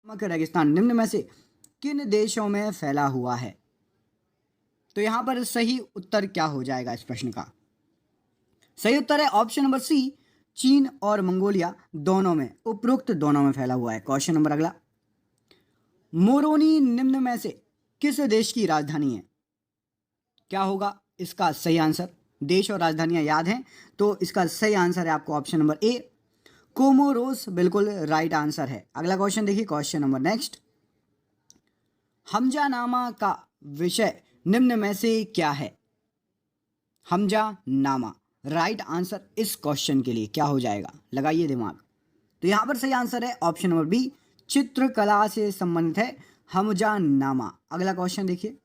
नमक रेगिस्तान निम्न में से किन देशों में फैला हुआ है? तो यहां पर सही उत्तर क्या हो जाएगा इस प्रश्न का? सही उत्तर है ऑप्शन नंबर सी, चीन और मंगोलिया दोनों में, उपरोक्त दोनों में फैला हुआ है। क्वेश्चन नंबर अगला, मोरोनी निम्न में से किस देश की राजधानी है? क्या होगा इसका सही आंसर? देश और राजधानियां याद हैं तो इसका सही आंसर है आपको ऑप्शन नंबर ए, कोमोरोस, बिल्कुल राइट आंसर है। अगला क्वेश्चन देखिए, क्वेश्चन नंबर नेक्स्ट, हमजा नामा का विषय निम्न में से क्या है? हमजा नामा, राइट आंसर इस क्वेश्चन के लिए क्या हो जाएगा? लगाइए दिमाग। तो यहां पर सही आंसर है ऑप्शन नंबर बी, चित्रकला से संबंधित है हमजा नामा। अगला क्वेश्चन देखिए,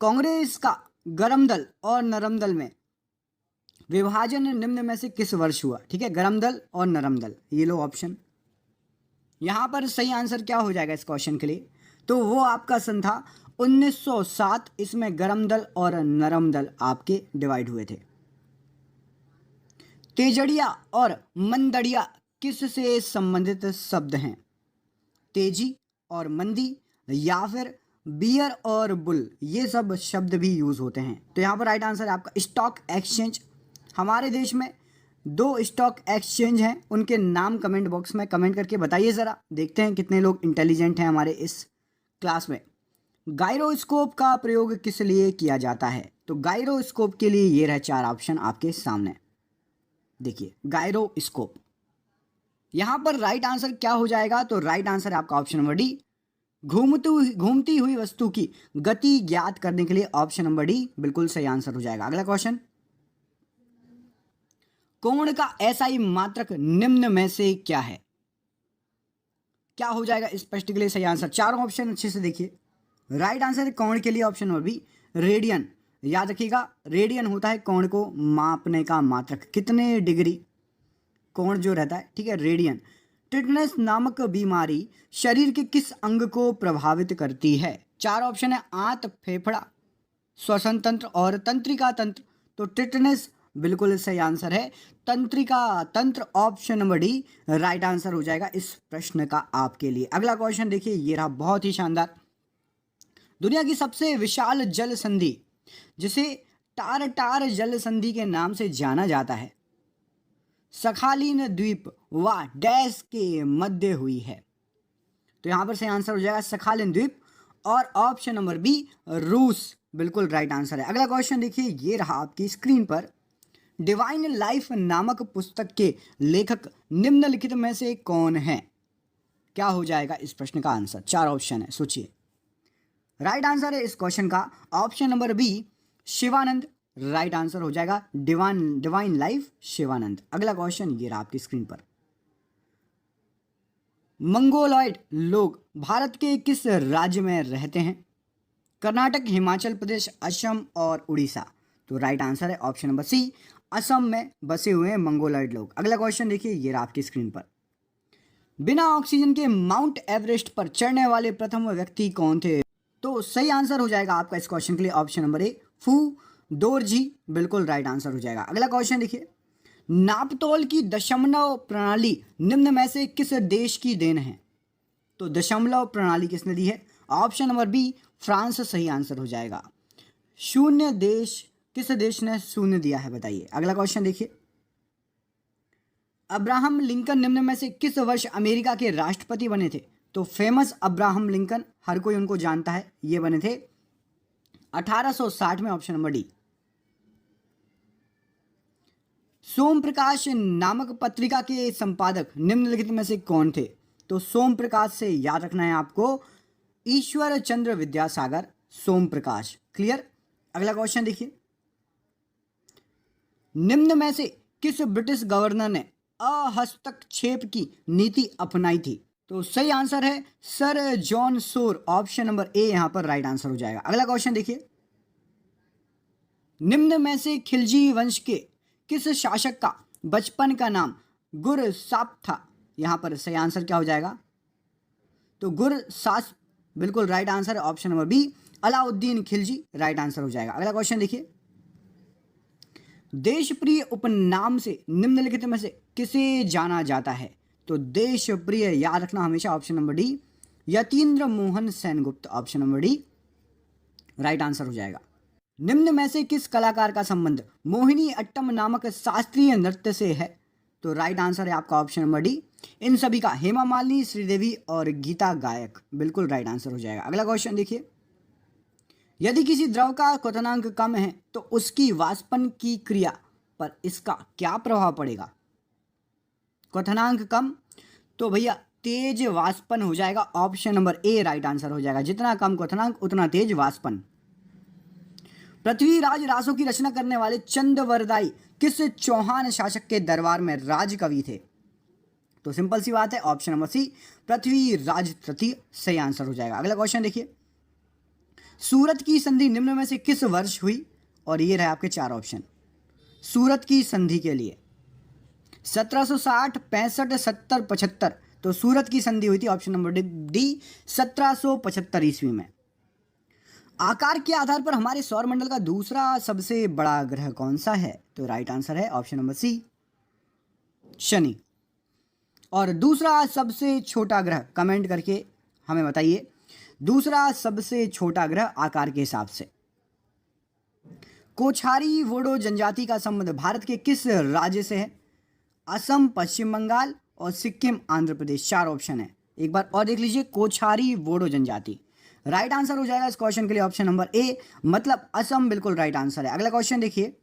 कांग्रेस का गरम दल और नरम दल में विभाजन निम्न में से किस वर्ष हुआ? ठीक है, गरम दल और नरम दल, ये लो ऑप्शन। यहां पर सही आंसर क्या हो जाएगा इस क्वेश्चन के लिए? तो वो आपका सन था 1907। इसमें गरम दल और नरम दल आपके डिवाइड हुए थे। तेजड़िया और मंदड़िया किससे संबंधित शब्द हैं? तेजी और मंदी, या फिर बियर और बुल, ये सब शब्द भी यूज होते हैं। तो यहां पर राइट आंसर है आपका स्टॉक एक्सचेंज। हमारे देश में 2 स्टॉक एक्सचेंज हैं, उनके नाम कमेंट बॉक्स में कमेंट करके बताइए ज़रा, देखते हैं कितने लोग इंटेलिजेंट हैं हमारे इस क्लास में। गायरोस्कोप का प्रयोग किस लिए किया जाता है? तो गायरोस्कोप के लिए ये रहे 4 ऑप्शन आपके सामने। देखिए, गायरोस्कोप, यहां पर राइट आंसर क्या हो जाएगा? तो राइट आंसर है आपका ऑप्शन नंबर डी, घूमती हुई वस्तु की गति ज्ञात करने के लिए ऑप्शन नंबर डी बिल्कुल सही आंसर हो जाएगा। अगला क्वेश्चन, कोण का एसआई मात्रक निम्न में से क्या है? क्या हो जाएगा इस प्रश्न के लिए सही आंसर? चारों ऑप्शन अच्छे से देखिए। राइट आंसर है कोण के लिए ऑप्शन नंबर बी, रेडियन। याद रखिएगा, रेडियन होता है कोण को मापने का मात्रक, कितने डिग्री कोण जो रहता है, ठीक है, रेडियन। टिटनेस नामक बीमारी शरीर के किस अंग को प्रभावित करती है? 4 ऑप्शन है, आंत, फेफड़ा, श्वसन तंत्र और तंत्रिका तंत्र। तो टिटनेस बिल्कुल सही आंसर है, तंत्रिका तंत्र, option number D right answer हो जाएगा इस प्रश्न का आपके लिए। अगला क्वेश्चन देखिए, ये रहा बहुत ही शानदार। दुनिया की सबसे विशाल जल संधि जिसे टारटार जल संधि के नाम से जाना जाता है, सखालीन द्वीप व डैश के मध्य हुई है? तो यहां पर सही आंसर हो जाएगा सखालीन द्वीप और ऑप्शन नंबर बी रूस, बिल्कुल राइट आंसर है। अगला क्वेश्चन देखिए, ये रहा आपकी स्क्रीन पर। डिवाइन लाइफ नामक पुस्तक के लेखक निम्नलिखित में से कौन है? क्या हो जाएगा इस प्रश्न का आंसर? 4 ऑप्शन है, सोचिए। राइट आंसर है इस क्वेश्चन का option number B, Shivanand, right answer हो जाएगा डिवाइन लाइफ, शिवानंद। अगला क्वेश्चन ये रहा आपकी स्क्रीन पर। मंगोलॉयड लोग भारत के किस राज्य में रहते हैं? कर्नाटक, हिमाचल प्रदेश, असम और उड़ीसा। तो राइट आंसर है ऑप्शन नंबर सी, असम में बसे हुए हैं मंगोलॉयड लोग। अगला क्वेश्चन देखिए, ये रहा आपकी स्क्रीन पर। बिना ऑक्सीजन के माउंट एवरेस्ट पर चढ़ने वाले प्रथम व्यक्ति कौन थे? तो सही आंसर हो जाएगा आपका इस क्वेश्चन के लिए ऑप्शन नंबर ए, फू दोरजी, बिल्कुल राइट आंसर हो जाएगा। अगला क्वेश्चन देखिए, नापतोल की दशमलव प्रणाली निम्न में से किस देश की देन है? तो दशमलव प्रणाली किसने दी है? ऑप्शन नंबर बी, फ्रांस सही आंसर हो जाएगा। शून्य देश, किस देश ने शून्य दिया है बताइए। अगला क्वेश्चन देखिए, अब्राहम लिंकन निम्न में से किस वर्ष अमेरिका के राष्ट्रपति बने थे? तो फेमस अब्राहम लिंकन, हर कोई उनको जानता है, ये बने थे 1860 में, ऑप्शन नंबर डी। सोम प्रकाश नामक पत्रिका के संपादक निम्नलिखित में से कौन थे? तो सोम प्रकाश से याद रखना है आपको, ईश्वर चंद्र विद्यासागर, सोम प्रकाश, क्लियर। अगला क्वेश्चन देखिए, निम्न में से किस ब्रिटिश गवर्नर ने अहस्तक्षेप की नीति अपनाई थी? तो सही आंसर है सर जॉन सोर, ऑप्शन नंबर ए यहां पर राइट आंसर हो जाएगा। अगला क्वेश्चन देखिए, निम्न में से खिलजी वंश के किस शासक का बचपन का नाम गुरसाप था? यहां पर सही आंसर क्या हो जाएगा? तो गुरसाप बिल्कुल राइट आंसर है, option number B, Alauddin Khilji, right answer हो जाएगा। अगला क्वेश्चन देखिए, देशप्रिय उपनाम से निम्नलिखित में से किसे जाना जाता है? तो देश प्रिय, याद रखना हमेशा option number D, Yatindra Mohan Sengupta, option number D right answer हो जाएगा। निम्न में से किस कलाकार का संबंध मोहिनी अट्टम नामक शास्त्रीय नृत्य से है? तो राइट आंसर है आपका ऑप्शन नंबर डी, इन सभी का हेमा मालिनी, श्रीदेवी और गीता गायक, बिल्कुल राइट आंसर हो जाएगा। अगला क्वेश्चन देखिए, यदि किसी द्रव का क्वथनांक कम है तो उसकी वाष्पन की क्रिया पर इसका क्या प्रभाव पड़ेगा? क्वथनांक कम तो भैया तेज वाष्पन हो जाएगा, option number A right answer हो जाएगा। जितना कम क्वथनांक उतना तेज वाष्पन। पृथ्वीराज रासों की रचना करने वाले चंदवरदाई किस चौहान शासक के दरबार में राजकवि थे? तो सिंपल सी बात है, ऑप्शन नंबर सी पृथ्वीराज तृतीय सही आंसर हो जाएगा। अगला क्वेश्चन देखिए, सूरत की संधि निम्न में से किस वर्ष हुई? और ये रहे आपके चार ऑप्शन सूरत की संधि के लिए, 1760, 65, 70, 75। तो सूरत की संधि हुई थी ऑप्शन नंबर डी 1775 ईस्वी में। आकार के आधार पर हमारे सौरमंडल का दूसरा सबसे बड़ा ग्रह कौन सा है? तो राइट आंसर है ऑप्शन नंबर सी शनि। और दूसरा सबसे छोटा ग्रह कमेंट करके हमें बताइए, दूसरा सबसे छोटा ग्रह आकार के हिसाब से। कोछारी वोडो जनजाति का संबंध भारत के किस राज्य से है? असम, पश्चिम बंगाल और सिक्किम, आंध्र प्रदेश, चार ऑप्शन है। एक बार और देख लीजिए, कोछारी वोडो जनजाति राइट आंसर हो जाएगा इस क्वेश्चन के लिए ऑप्शन नंबर ए, मतलब असम बिल्कुल राइट आंसर है। अगला क्वेश्चन देखिए,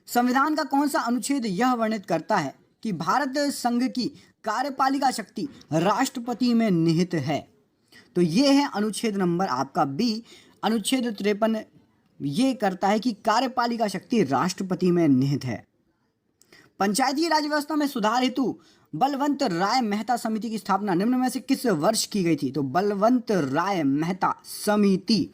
संविधान का कौन सा अनुच्छेद यह वर्णित करता है कि भारत संघ की कार्यपालिका शक्ति राष्ट्रपति में निहित है? तो ये है अनुच्छेद नंबर आपका बी, अनुच्छेद 53 ये करता है कि कार्यपालिका शक्ति राष्ट्रपति में निहित है। पंचायती राज व्यवस्था में सुधार हेतु बलवंत राय मेहता समिति की स्थापना निम्न में से किस वर्ष की गई थी? तो बलवंत राय मेहता समिति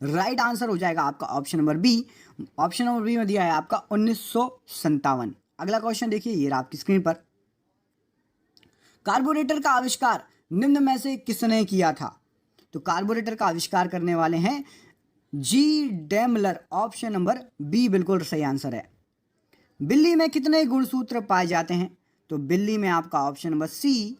राइट आंसर हो जाएगा आपका option number B. Option number B में दिया है आपका 1957। अगला क्वेश्चन देखिए, ये रहा आपकी स्क्रीन पर, कार्बोरेटर का आविष्कार निम्न में से किसने किया था? तो कार्बोरेटर का आविष्कार करने वाले हैं जी डेमलर, ऑप्शन नंबर बी बिल्कुल सही आंसर है। बिल्ली में कितने गुणसूत्र पाए जाते हैं? तो बिल्ली में आपका ऑप्शन नंबर सी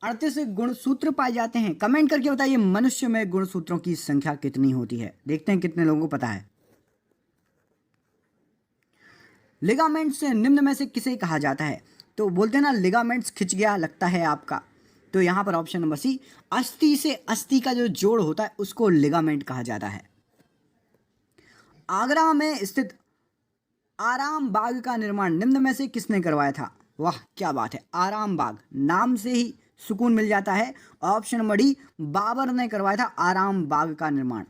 38 गुणसूत्र पाए जाते हैं। कमेंट करके बताइए मनुष्य में गुणसूत्रों की संख्या कितनी होती है, देखते हैं कितने लोगों को पता है। लिगामेंट्स निम्न में से किसे कहा जाता है? तो बोलते हैं ना लिगामेंट्स खिंच गया लगता है आपका, तो यहां पर ऑप्शन नंबर सी अस्थि से अस्थि का जो जोड़ होता है उसको लिगामेंट कहा जाता है। आगरा में स्थित आराम बाग का निर्माण निम्न में से किसने करवाया था? वाह क्या बात है, आराम बाग नाम से ही सुकून मिल जाता है। ऑप्शन नंबर डी बाबर ने करवाया था आराम बाग का निर्माण।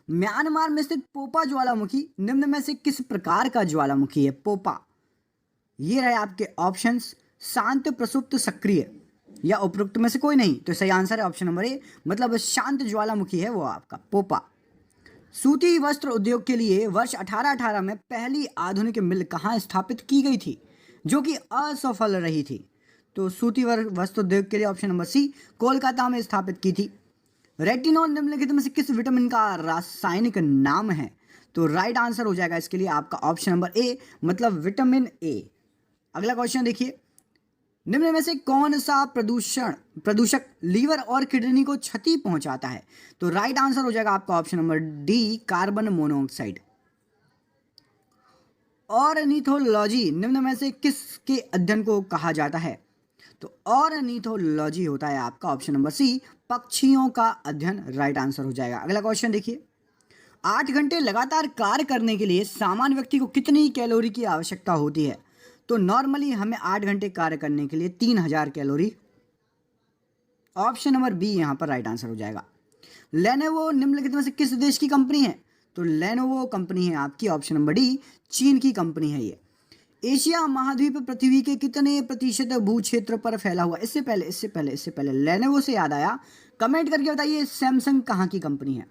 म्यांमार में स्थित पोपा ज्वालामुखी निम्न में से किस प्रकार का ज्वालामुखी है? पोपा, ये रहे आपके ऑप्शंस, शांत, प्रसुप्त, सक्रिय या उपरोक्त में से कोई नहीं। तो सही आंसर है ऑप्शन नंबर ए, मतलब शांत ज्वालामुखी है वो आपका पोपा। सूती वस्त्र उद्योग के लिए वर्ष 1818 में पहली आधुनिक मिल कहाँ स्थापित की गई थी जो कि असफल रही थी? तो सूती वस्त्र उद्योग के लिए ऑप्शन नंबर सी कोलकाता में स्थापित की थी। रेटिनॉल निम्नलिखित में से किस विटामिन का रासायनिक नाम है? तो राइट आंसर हो जाएगा इसके लिए आपका ऑप्शन नंबर ए, मतलब विटामिन ए। अगला क्वेश्चन देखिए, निम्न में से कौन सा प्रदूषक लीवर और किडनी को क्षति पहुंचाता है? तो राइट आंसर हो जाएगा आपका option number D carbon monoxide. Ornithology निम्न में से किसके अध्ययन को कहा जाता है? तो ऑर्निथोलॉजी होता है आपका ऑप्शन नंबर सी पक्षियों का अध्ययन, राइट आंसर हो जाएगा। अगला क्वेश्चन देखिए, 8 घंटे लगातार कार्य करने के लिए सामान्य व्यक्ति को कितनी कैलोरी की आवश्यकता होती है? तो नॉर्मली हमें 8 घंटे कार्य करने के लिए 3000 कैलोरी, ऑप्शन नंबर बी यहां पर राइट आंसर हो जाएगा। लेनोवो निम्नलिखित में से किस देश की कंपनी है? तो लेनोवो कंपनी है आपकी ऑप्शन नंबर डी चीन की कंपनी है ये। एशिया महाद्वीप पृथ्वी के कितने प्रतिशत भूक्षेत्र पर फैला हुआ? इससे पहले लेनोवो से याद आया, कमेंट करके बताइए सैमसंग कहाँ की कंपनी है?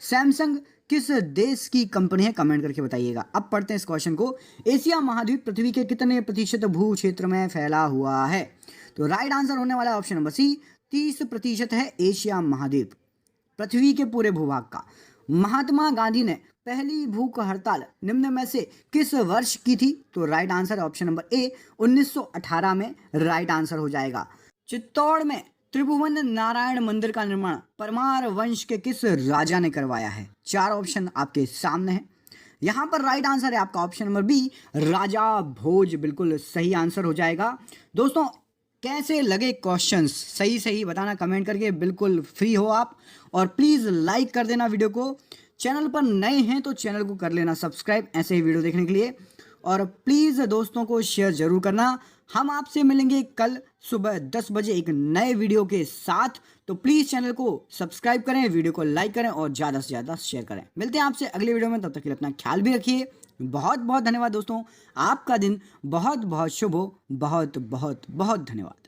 सैमसंग किस देश की कंपनी है? कमेंट करके बताइएगा। अब पढ़ते हैं इस क्वेश्चन को, एशिया महाद्वीप पृथ्वी के कितने प्रतिशत भू क्षेत्र में फैला हुआ है? तो राइट आंसर होने वाला है ऑप्शन नंबर सी 30% है एशिया महाद्वीप पृथ्वी के पूरे भूभाग का। महात्मा गांधी ने पहली भूख हड़ताल निम्न में से किस वर्ष की थी? तो right answer option number A 1918 में राइट आंसर हो जाएगा। चित्तौड़ में त्रिभुवन नारायण मंदिर का निर्माण परमार वंश के किस राजा ने करवाया है? 4 ऑप्शन आपके सामने है। यहाँ पर राइट आंसर है आपका ऑप्शन नंबर बी राजा भोज, बिल्कुल सही आंसर हो जाएगा। दोस्तों कैसे लगे क्वेश्चंस, सही बताना कमेंट करके, बिल्कुल फ्री हो आप। और प्लीज़ लाइक कर देना वीडियो को। चैनल पर नए हैं तो चैनल को कर लेना सब्सक्राइब ऐसे ही वीडियो देखने के लिए। और प्लीज़ दोस्तों को शेयर जरूर करना। हम आपसे मिलेंगे कल सुबह 10 बजे एक नए वीडियो के साथ। तो प्लीज़ चैनल को सब्सक्राइब करें, वीडियो को लाइक करें और ज़्यादा से ज़्यादा शेयर करें। मिलते हैं आपसे अगले वीडियो में, तब तक के लिए अपना ख्याल भी रखिए। बहुत बहुत धन्यवाद दोस्तों, आपका दिन बहुत बहुत शुभ हो। बहुत बहुत बहुत धन्यवाद।